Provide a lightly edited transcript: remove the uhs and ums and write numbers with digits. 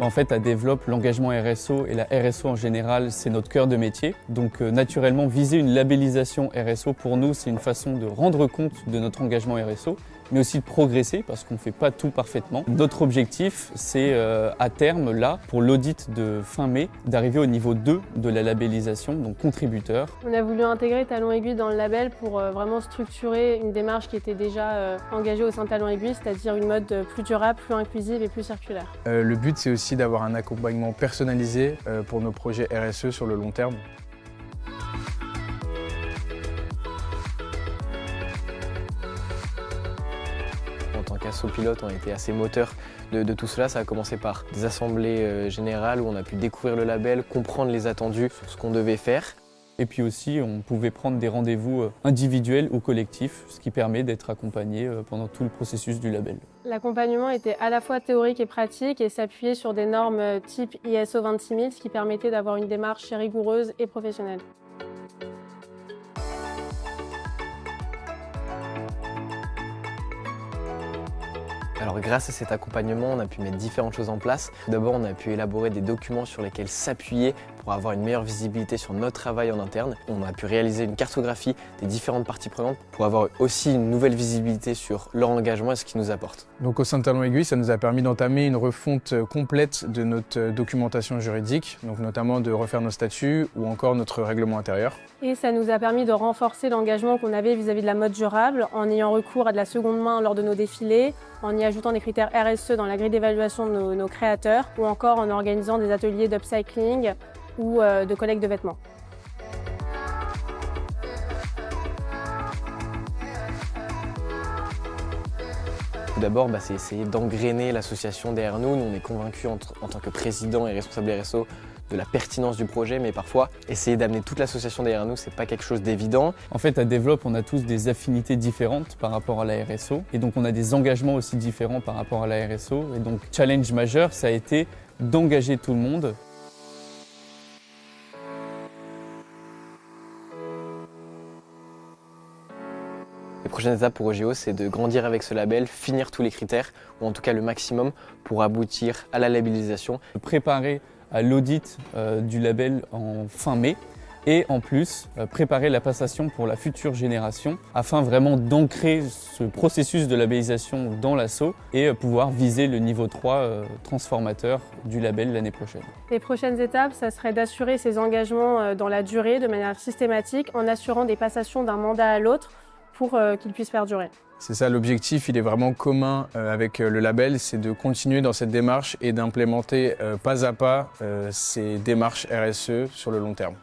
En fait, à Développe, l'engagement RSO et la RSO en général, c'est notre cœur de métier. Donc naturellement, viser une labellisation RSO pour nous, c'est une façon de rendre compte de notre engagement RSO, mais aussi de progresser parce qu'on ne fait pas tout parfaitement. Notre objectif, c'est à terme, là, pour l'audit de fin mai, d'arriver au niveau 2 de la labellisation, donc contributeur. On a voulu intégrer Talons Aiguilles dans le label pour vraiment structurer une démarche qui était déjà engagée au sein de Talons Aiguilles, c'est-à-dire une mode plus durable, plus inclusive et plus circulaire. Le but, c'est aussi d'avoir un accompagnement personnalisé pour nos projets RSE sur le long terme. En tant qu'asso pilote, on a été assez moteur de tout cela. Ça a commencé par des assemblées générales où on a pu découvrir le label, comprendre les attendus sur ce qu'on devait faire. Et puis aussi, on pouvait prendre des rendez-vous individuels ou collectifs, ce qui permet d'être accompagné pendant tout le processus du label. L'accompagnement était à la fois théorique et pratique et s'appuyait sur des normes type ISO 26000, ce qui permettait d'avoir une démarche rigoureuse et professionnelle. Alors grâce à cet accompagnement, on a pu mettre différentes choses en place. D'abord, on a pu élaborer des documents sur lesquels s'appuyer pour avoir une meilleure visibilité sur notre travail en interne. On a pu réaliser une cartographie des différentes parties prenantes pour avoir aussi une nouvelle visibilité sur leur engagement et ce qu'ils nous apportent. Donc au sein de Talons Aiguilles, ça nous a permis d'entamer une refonte complète de notre documentation juridique, donc notamment de refaire nos statuts ou encore notre règlement intérieur. Et ça nous a permis de renforcer l'engagement qu'on avait vis-à-vis de la mode durable en ayant recours à de la seconde main lors de nos défilés, en y ajoutant des critères RSE dans la grille d'évaluation de nos créateurs ou encore en organisant des ateliers d'upcycling ou de collecte de vêtements. Tout d'abord, c'est essayer d'engrainer l'association derrière nous. Nous, on est convaincus en tant que président et responsable RSO de la pertinence du projet, mais parfois, essayer d'amener toute l'association derrière nous, c'est pas quelque chose d'évident. En fait, à Développe, on a tous des affinités différentes par rapport à la RSO, et donc on a des engagements aussi différents par rapport à la RSO. Et donc, challenge majeur, ça a été d'engager tout le monde. Les prochaines étapes pour OGO, c'est de grandir avec ce label, finir tous les critères, ou en tout cas le maximum, pour aboutir à la labellisation. Préparer à l'audit du label en fin mai et en plus préparer la passation pour la future génération afin vraiment d'ancrer ce processus de labellisation dans l'asso et pouvoir viser le niveau 3 transformateur du label l'année prochaine. Les prochaines étapes, ça serait d'assurer ces engagements dans la durée de manière systématique en assurant des passations d'un mandat à l'autre pour qu'ils puissent perdurer. C'est ça l'objectif, il est vraiment commun avec le label, c'est de continuer dans cette démarche et d'implémenter pas à pas ces démarches RSE sur le long terme.